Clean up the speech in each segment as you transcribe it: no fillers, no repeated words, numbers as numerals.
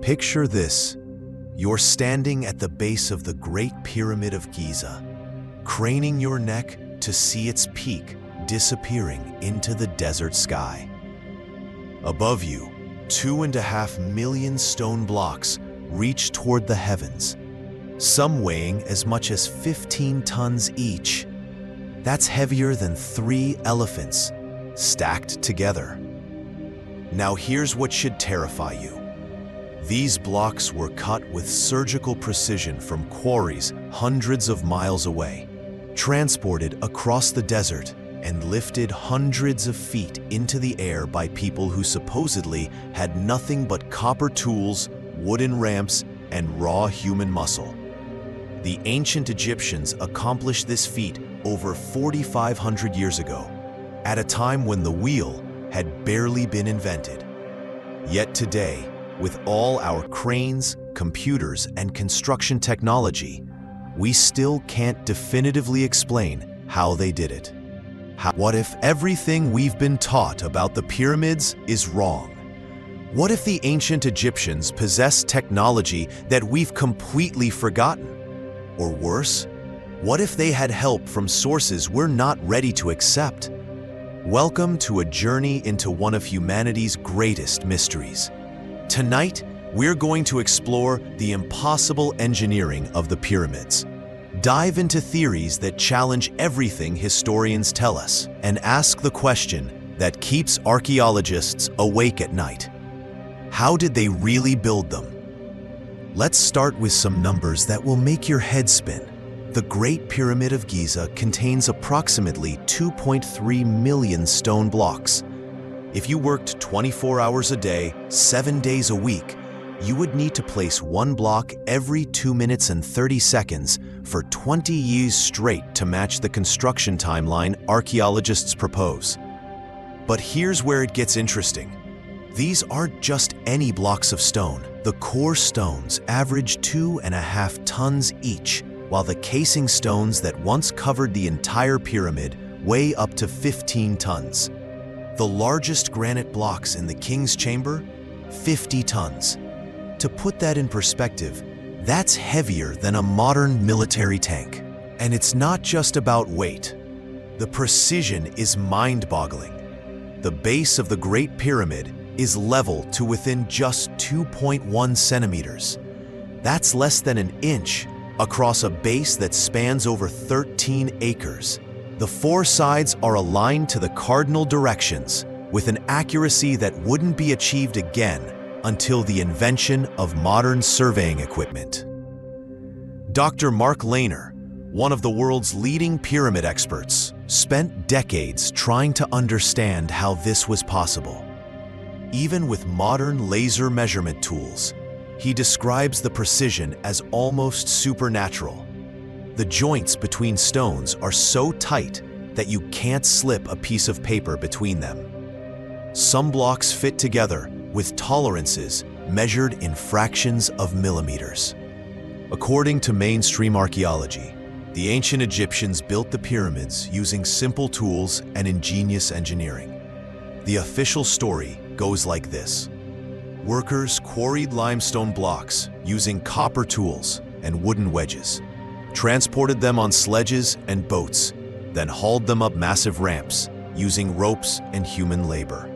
Picture this. You're standing at the base of the Great Pyramid of Giza, craning your neck to see its peak disappearing into the desert sky. Above you, 2.5 million stone blocks reach toward the heavens, some weighing as much as 15 tons each. That's heavier than 3 elephants stacked together. Now here's what should terrify you. These blocks were cut with surgical precision from quarries hundreds of miles away, transported across the desert, and lifted hundreds of feet into the air by people who supposedly had nothing but copper tools, wooden ramps, and raw human muscle. The ancient Egyptians accomplished this feat over 4,500 years ago, at a time when the wheel had barely been invented. Yet today, with all our cranes, computers, and construction technology, we still can't definitively explain how they did it. What if everything we've been taught about the pyramids is wrong? What if the ancient Egyptians possessed technology that we've completely forgotten? Or worse, what if they had help from sources we're not ready to accept? Welcome to a journey into one of humanity's greatest mysteries. Tonight, we're going to explore the impossible engineering of the pyramids, dive into theories that challenge everything historians tell us, and ask the question that keeps archaeologists awake at night. How did they really build them? Let's start with some numbers that will make your head spin. The Great Pyramid of Giza contains approximately 2.3 million stone blocks. If you worked 24 hours a day, 7 days a week, you would need to place one block every 2 minutes and 30 seconds for 20 years straight to match the construction timeline archaeologists propose. But here's where it gets interesting. These aren't just any blocks of stone. The core stones average 2.5 tons each, while the casing stones that once covered the entire pyramid weigh up to 15 tons. The largest granite blocks in the King's Chamber, 50 tons. To put that in perspective, that's heavier than a modern military tank. And it's not just about weight. The precision is mind-boggling. The base of the Great Pyramid is level to within just 2.1 centimeters. That's less than an inch across a base that spans over 13 acres. The 4 sides are aligned to the cardinal directions with an accuracy that wouldn't be achieved again until the invention of modern surveying equipment. Dr. Mark Lehner, one of the world's leading pyramid experts, spent decades trying to understand how this was possible. Even with modern laser measurement tools, he describes the precision as almost supernatural. The joints between stones are so tight that you can't slip a piece of paper between them. Some blocks fit together with tolerances measured in fractions of millimeters. According to mainstream archaeology, the ancient Egyptians built the pyramids using simple tools and ingenious engineering. The official story goes like this. Workers quarried limestone blocks using copper tools and wooden wedges, transported them on sledges and boats, then hauled them up massive ramps using ropes and human labor.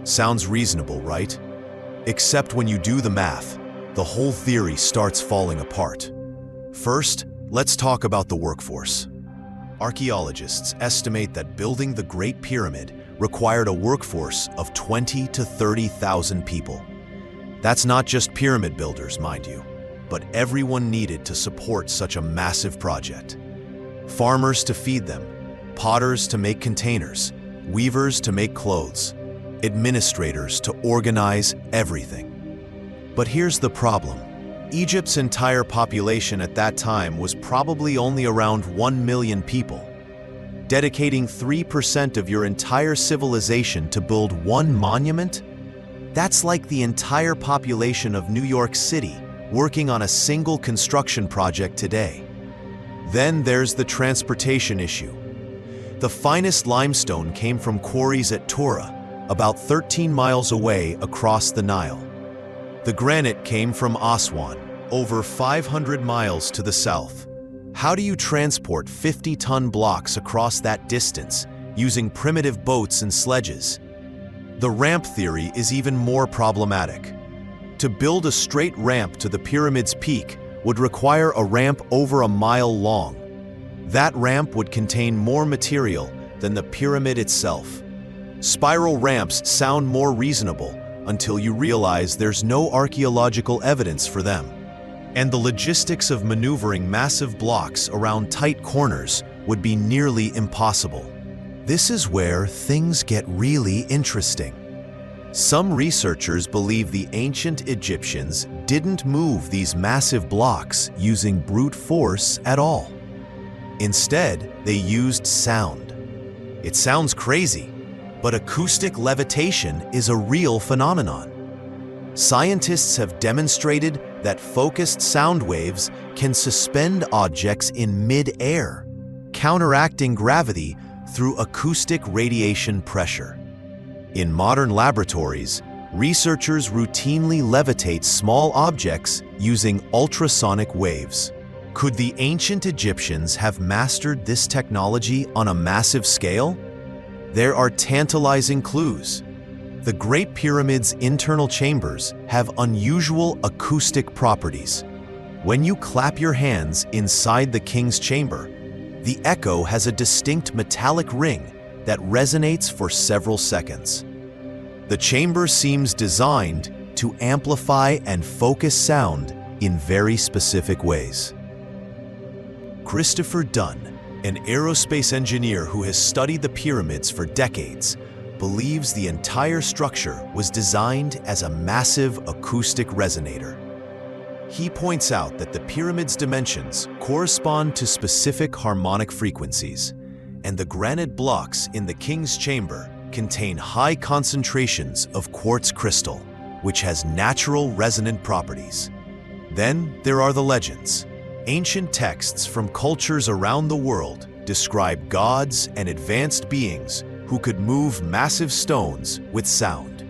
Sounds reasonable, right? Except when you do the math, the whole theory starts falling apart. First, let's talk about the workforce. Archaeologists estimate that building the Great Pyramid required a workforce of 20 to 30,000 people. That's not just pyramid builders, mind you, but everyone needed to support such a massive project. Farmers to feed them, potters to make containers, weavers to make clothes, administrators to organize everything. But here's the problem. Egypt's entire population at that time was probably only around 1 million people. Dedicating 3% of your entire civilization to build one monument? That's like the entire population of New York City working on a single construction project today. Then there's the transportation issue. The finest limestone came from quarries at Tura, about 13 miles away across the Nile. The granite came from Aswan, over 500 miles to the south. How do you transport 50-ton blocks across that distance using primitive boats and sledges? The ramp theory is even more problematic. To build a straight ramp to the pyramid's peak would require a ramp over a mile long. That ramp would contain more material than the pyramid itself. Spiral ramps sound more reasonable until you realize there's no archaeological evidence for them. And the logistics of maneuvering massive blocks around tight corners would be nearly impossible. This is where things get really interesting. Some researchers believe the ancient Egyptians didn't move these massive blocks using brute force at all. Instead, they used sound. It sounds crazy, but acoustic levitation is a real phenomenon. Scientists have demonstrated that focused sound waves can suspend objects in mid-air, counteracting gravity through acoustic radiation pressure. In modern laboratories, researchers routinely levitate small objects using ultrasonic waves. Could the ancient Egyptians have mastered this technology on a massive scale? There are tantalizing clues. The Great Pyramid's internal chambers have unusual acoustic properties. When you clap your hands inside the king's chamber, the echo has a distinct metallic ring that resonates for several seconds. The chamber seems designed to amplify and focus sound in very specific ways. Christopher Dunn, an aerospace engineer who has studied the pyramids for decades, believes the entire structure was designed as a massive acoustic resonator. He points out that the pyramid's dimensions correspond to specific harmonic frequencies, and the granite blocks in the king's chamber contain high concentrations of quartz crystal, which has natural resonant properties. Then there are the legends. Ancient texts from cultures around the world describe gods and advanced beings who could move massive stones with sound.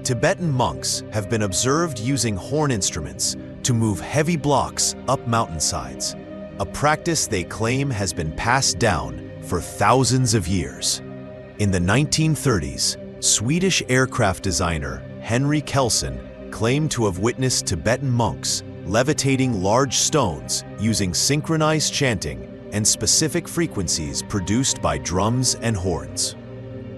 Tibetan monks have been observed using horn instruments to move heavy blocks up mountainsides, a practice they claim has been passed down for thousands of years. In the 1930s, Swedish aircraft designer Henry Kelson claimed to have witnessed Tibetan monks levitating large stones using synchronized chanting and specific frequencies produced by drums and horns.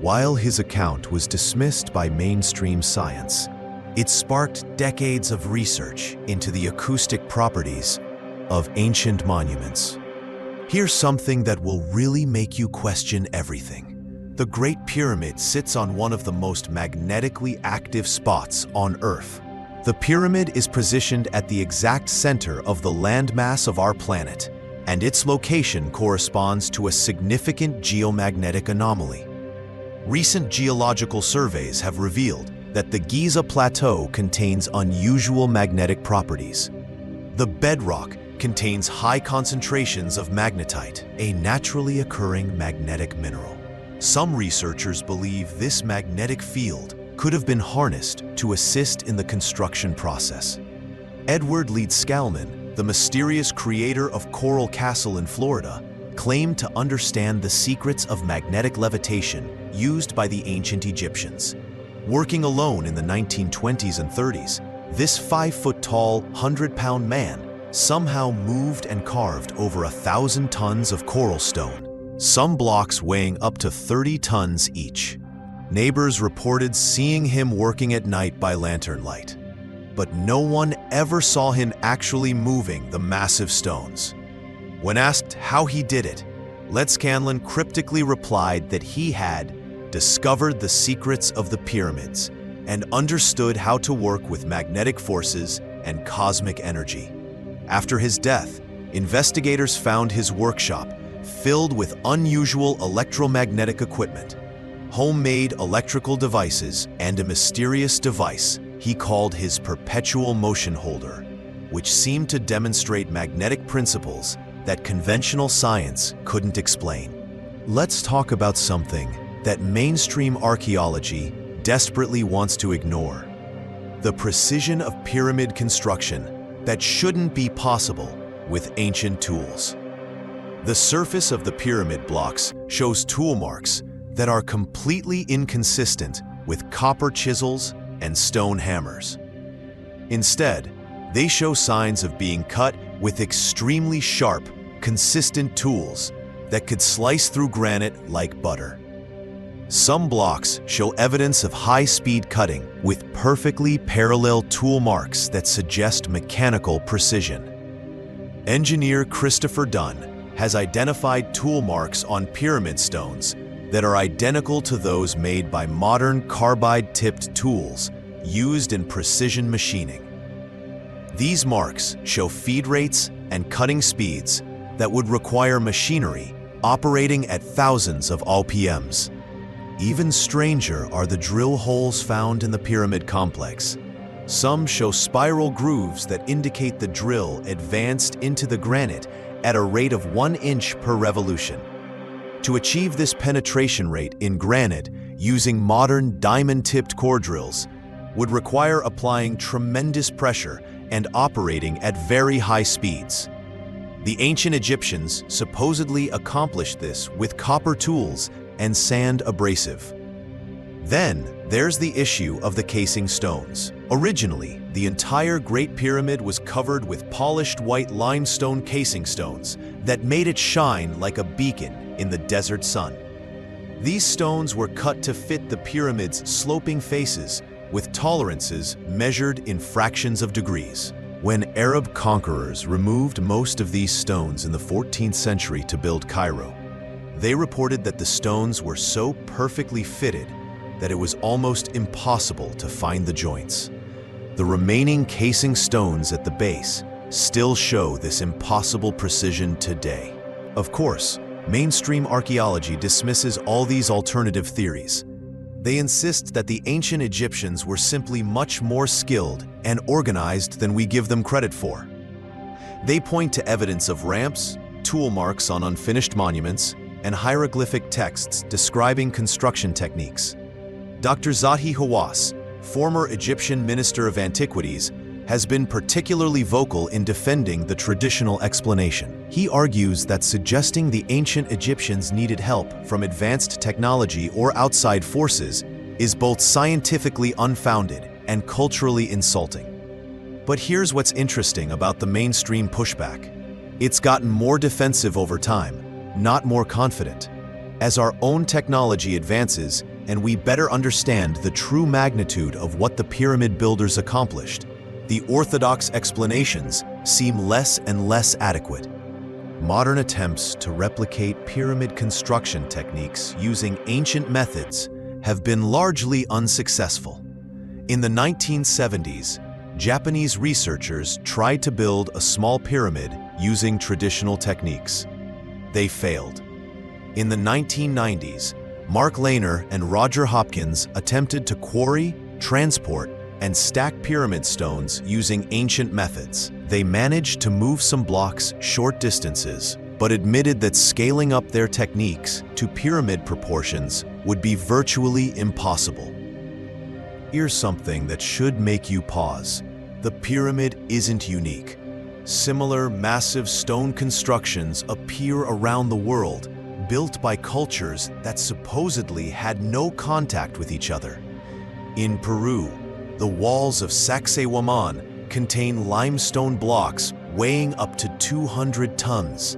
While his account was dismissed by mainstream science, it sparked decades of research into the acoustic properties of ancient monuments. Here's something that will really make you question everything. The Great Pyramid sits on one of the most magnetically active spots on Earth. The pyramid is positioned at the exact center of the landmass of our planet, and its location corresponds to a significant geomagnetic anomaly. Recent geological surveys have revealed that the Giza Plateau contains unusual magnetic properties. The bedrock contains high concentrations of magnetite, a naturally occurring magnetic mineral. Some researchers believe this magnetic field could have been harnessed to assist in the construction process. Edward Leeds Scalman, the mysterious creator of Coral Castle in Florida, claimed to understand the secrets of magnetic levitation used by the ancient Egyptians. Working alone in the 1920s and 30s, this 5-foot-tall, 100-pound man somehow moved and carved over 1,000 tons of coral stone, some blocks weighing up to 30 tons each. Neighbors reported seeing him working at night by lantern light, but no one ever saw him actually moving the massive stones. When asked how he did it, Leeds Scalman cryptically replied that he had discovered the secrets of the pyramids and understood how to work with magnetic forces and cosmic energy. After his death, investigators found his workshop filled with unusual electromagnetic equipment, homemade electrical devices, and a mysterious device he called his perpetual motion holder, which seemed to demonstrate magnetic principles that conventional science couldn't explain. Let's talk about something that mainstream archaeology desperately wants to ignore: the precision of pyramid construction that shouldn't be possible with ancient tools. The surface of the pyramid blocks shows tool marks that are completely inconsistent with copper chisels and stone hammers. Instead, they show signs of being cut with extremely sharp, consistent tools that could slice through granite like butter. Some blocks show evidence of high-speed cutting with perfectly parallel tool marks that suggest mechanical precision. Engineer Christopher Dunn has identified tool marks on pyramid stones that are identical to those made by modern carbide-tipped tools used in precision machining. These marks show feed rates and cutting speeds that would require machinery operating at thousands of RPMs. Even stranger are the drill holes found in the pyramid complex. Some show spiral grooves that indicate the drill advanced into the granite at a rate of 1 inch per revolution. To achieve this penetration rate in granite using modern diamond-tipped core drills would require applying tremendous pressure and operating at very high speeds. The ancient Egyptians supposedly accomplished this with copper tools and sand abrasive. Then, there's the issue of the casing stones. Originally, the entire Great Pyramid was covered with polished white limestone casing stones that made it shine like a beacon in the desert sun. These stones were cut to fit the pyramid's sloping faces with tolerances measured in fractions of degrees. When Arab conquerors removed most of these stones in the 14th century to build Cairo, they reported that the stones were so perfectly fitted that it was almost impossible to find the joints. The remaining casing stones at the base still show this impossible precision today. Of course, mainstream archaeology dismisses all these alternative theories. They insist that the ancient Egyptians were simply much more skilled and organized than we give them credit for. They point to evidence of ramps, tool marks on unfinished monuments, and hieroglyphic texts describing construction techniques. Dr. Zahi Hawass, former Egyptian Minister of Antiquities, has been particularly vocal in defending the traditional explanation. He argues that suggesting the ancient Egyptians needed help from advanced technology or outside forces is both scientifically unfounded and culturally insulting. But here's what's interesting about the mainstream pushback. It's gotten more defensive over time, not more confident. As our own technology advances and we better understand the true magnitude of what the pyramid builders accomplished, the orthodox explanations seem less and less adequate. Modern attempts to replicate pyramid construction techniques using ancient methods have been largely unsuccessful. In the 1970s, Japanese researchers tried to build a small pyramid using traditional techniques. They failed. In the 1990s, Mark Lehner and Roger Hopkins attempted to quarry, transport, and stack pyramid stones using ancient methods. They managed to move some blocks short distances, but admitted that scaling up their techniques to pyramid proportions would be virtually impossible. Here's something that should make you pause. The pyramid isn't unique. Similar massive stone constructions appear around the world, built by cultures that supposedly had no contact with each other. In Peru, the walls of Sacsayhuaman contain limestone blocks weighing up to 200 tons,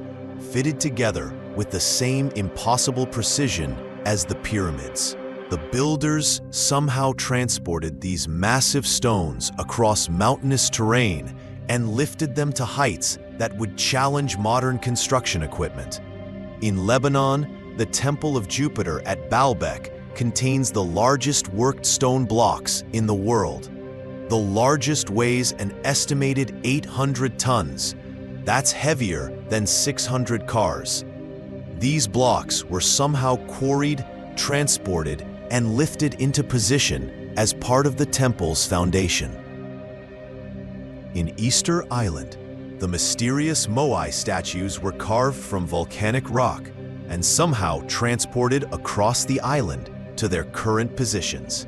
fitted together with the same impossible precision as the pyramids. The builders somehow transported these massive stones across mountainous terrain and lifted them to heights that would challenge modern construction equipment. In Lebanon, the Temple of Jupiter at Baalbek contains the largest worked stone blocks in the world. The largest weighs an estimated 800 tons. That's heavier than 600 cars. These blocks were somehow quarried, transported, and lifted into position as part of the temple's foundation. In Easter Island, the mysterious Moai statues were carved from volcanic rock and somehow transported across the island to their current positions.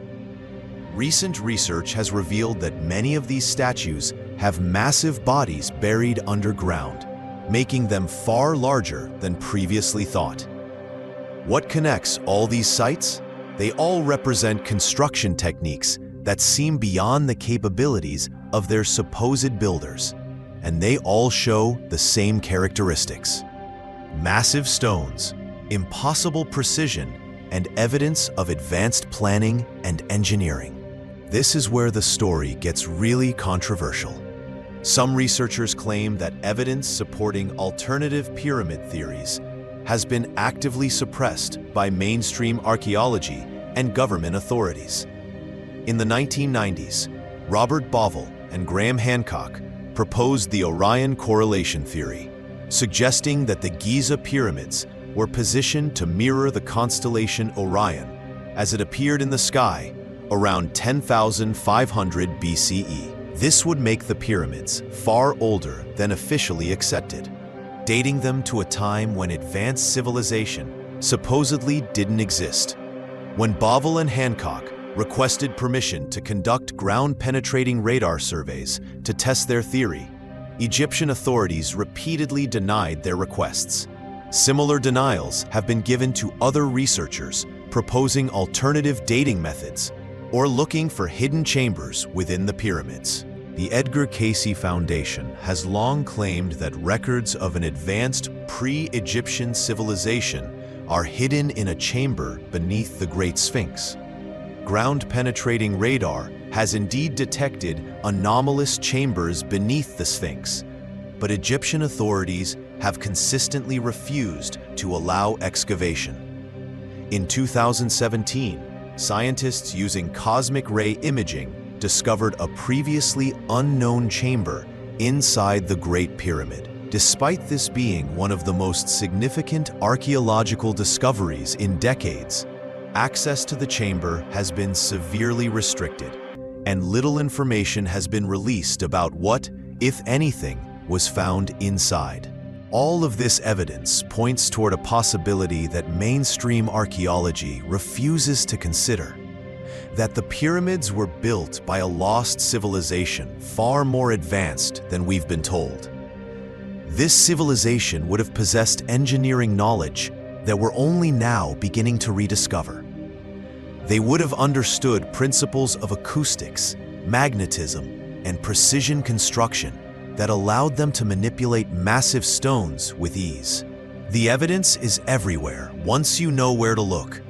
Recent research has revealed that many of these statues have massive bodies buried underground, making them far larger than previously thought. What connects all these sites? They all represent construction techniques that seem beyond the capabilities of their supposed builders, and they all show the same characteristics: massive stones, impossible precision, and evidence of advanced planning and engineering. This is where the story gets really controversial. Some researchers claim that evidence supporting alternative pyramid theories has been actively suppressed by mainstream archaeology and government authorities. In the 1990s, Robert Bauval and Graham Hancock proposed the Orion correlation theory, suggesting that the Giza pyramids were positioned to mirror the constellation Orion as it appeared in the sky around 10,500 BCE. This would make the pyramids far older than officially accepted, dating them to a time when advanced civilization supposedly didn't exist. When Bauval and Hancock requested permission to conduct ground-penetrating radar surveys to test their theory, Egyptian authorities repeatedly denied their requests. Similar denials have been given to other researchers proposing alternative dating methods or looking for hidden chambers within the pyramids. The Edgar Cayce Foundation has long claimed that records of an advanced pre-Egyptian civilization are hidden in a chamber beneath the Great Sphinx. Ground-penetrating radar has indeed detected anomalous chambers beneath the Sphinx, but Egyptian authorities have consistently refused to allow excavation. In 2017, scientists using cosmic ray imaging discovered a previously unknown chamber inside the Great Pyramid. Despite this being one of the most significant archaeological discoveries in decades, access to the chamber has been severely restricted, and little information has been released about what, if anything, was found inside. All of this evidence points toward a possibility that mainstream archaeology refuses to consider: that the pyramids were built by a lost civilization far more advanced than we've been told. This civilization would have possessed engineering knowledge that we're only now beginning to rediscover. They would have understood principles of acoustics, magnetism, and precision construction that allowed them to manipulate massive stones with ease. The evidence is everywhere once you know where to look.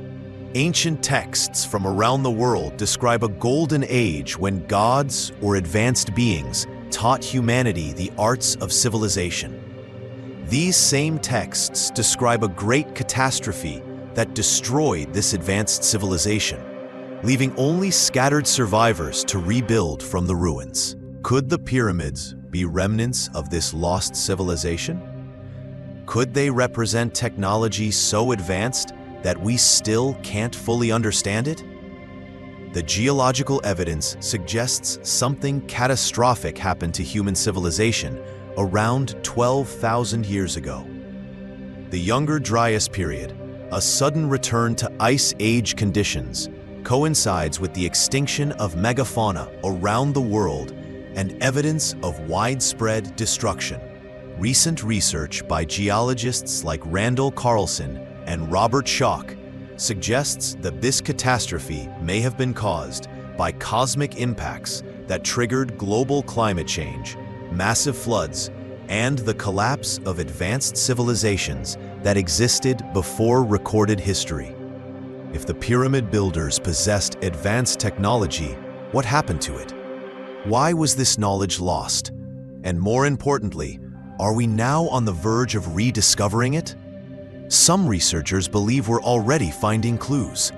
Ancient texts from around the world describe a golden age when gods or advanced beings taught humanity the arts of civilization. These same texts describe a great catastrophe that destroyed this advanced civilization, leaving only scattered survivors to rebuild from the ruins. Could the pyramids be remnants of this lost civilization? Could they represent technology so advanced that we still can't fully understand it? The geological evidence suggests something catastrophic happened to human civilization around 12,000 years ago. The Younger Dryas period, a sudden return to Ice Age conditions, coincides with the extinction of megafauna around the world and evidence of widespread destruction. Recent research by geologists like Randall Carlson and Robert Schoch suggests that this catastrophe may have been caused by cosmic impacts that triggered global climate change, massive floods, and the collapse of advanced civilizations that existed before recorded history. If the pyramid builders possessed advanced technology, what happened to it? Why was this knowledge lost? And more importantly, are we now on the verge of rediscovering it? Some researchers believe we're already finding clues.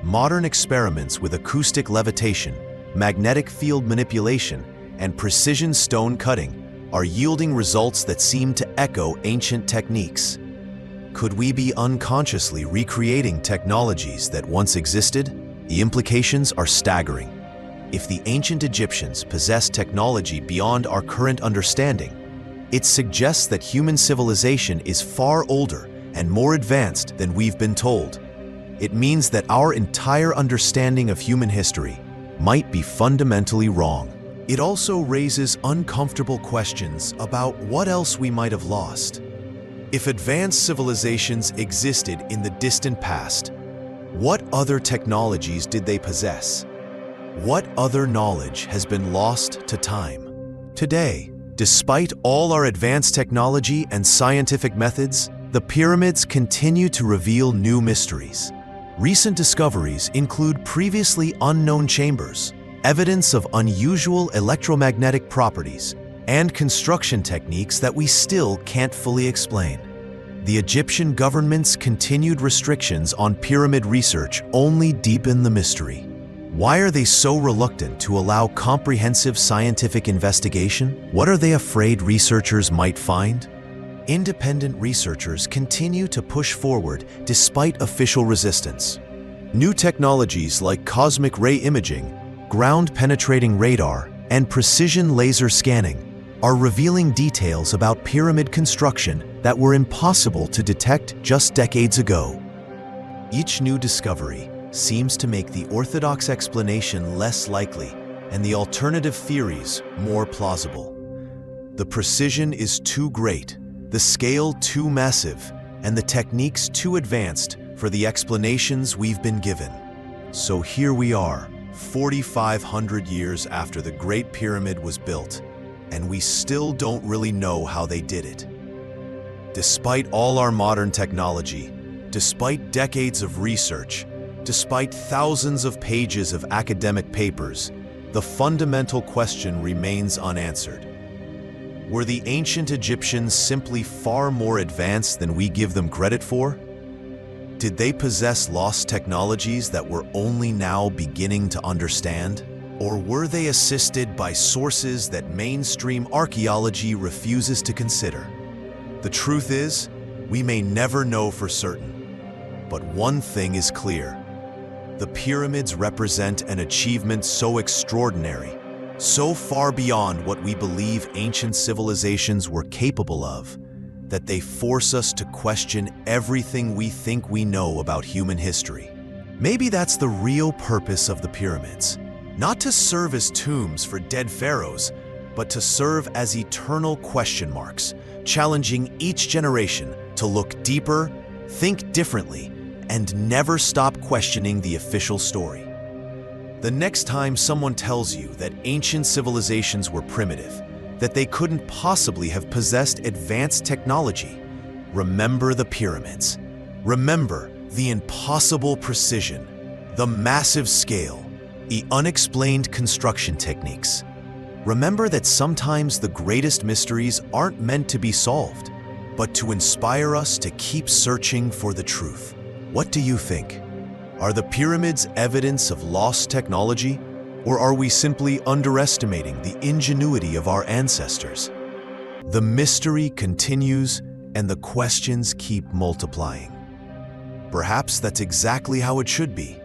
Modern experiments with acoustic levitation, magnetic field manipulation, and precision stone cutting are yielding results that seem to echo ancient techniques. Could we be unconsciously recreating technologies that once existed? The implications are staggering. If the ancient Egyptians possessed technology beyond our current understanding, it suggests that human civilization is far older and more advanced than we've been told. It means that our entire understanding of human history might be fundamentally wrong. It also raises uncomfortable questions about what else we might have lost. If advanced civilizations existed in the distant past, what other technologies did they possess? What other knowledge has been lost to time? Today, despite all our advanced technology and scientific methods, the pyramids continue to reveal new mysteries. Recent discoveries include previously unknown chambers, evidence of unusual electromagnetic properties, and construction techniques that we still can't fully explain. The Egyptian government's continued restrictions on pyramid research only deepen the mystery. Why are they so reluctant to allow comprehensive scientific investigation? What are they afraid researchers might find? Independent researchers continue to push forward despite official resistance. New technologies like cosmic ray imaging, ground-penetrating radar, and precision laser scanning are revealing details about pyramid construction that were impossible to detect just decades ago. Each new discovery seems to make the orthodox explanation less likely and the alternative theories more plausible. The precision is too great, the scale too massive, and the techniques too advanced for the explanations we've been given. So here we are, 4,500 years after the Great Pyramid was built, and we still don't really know how they did it. Despite all our modern technology, despite decades of research, despite thousands of pages of academic papers, the fundamental question remains unanswered. Were the ancient Egyptians simply far more advanced than we give them credit for? Did they possess lost technologies that we're only now beginning to understand? Or were they assisted by sources that mainstream archaeology refuses to consider? The truth is, we may never know for certain. But one thing is clear. The pyramids represent an achievement so extraordinary, so far beyond what we believe ancient civilizations were capable of, that they force us to question everything we think we know about human history. Maybe that's the real purpose of the pyramids. Not to serve as tombs for dead pharaohs, but to serve as eternal question marks, challenging each generation to look deeper, think differently, and never stop questioning the official story. The next time someone tells you that ancient civilizations were primitive, that they couldn't possibly have possessed advanced technology, remember the pyramids. Remember the impossible precision, the massive scale, the unexplained construction techniques. Remember that sometimes the greatest mysteries aren't meant to be solved, but to inspire us to keep searching for the truth. What do you think? Are the pyramids evidence of lost technology, or are we simply underestimating the ingenuity of our ancestors? The mystery continues and the questions keep multiplying. Perhaps that's exactly how it should be.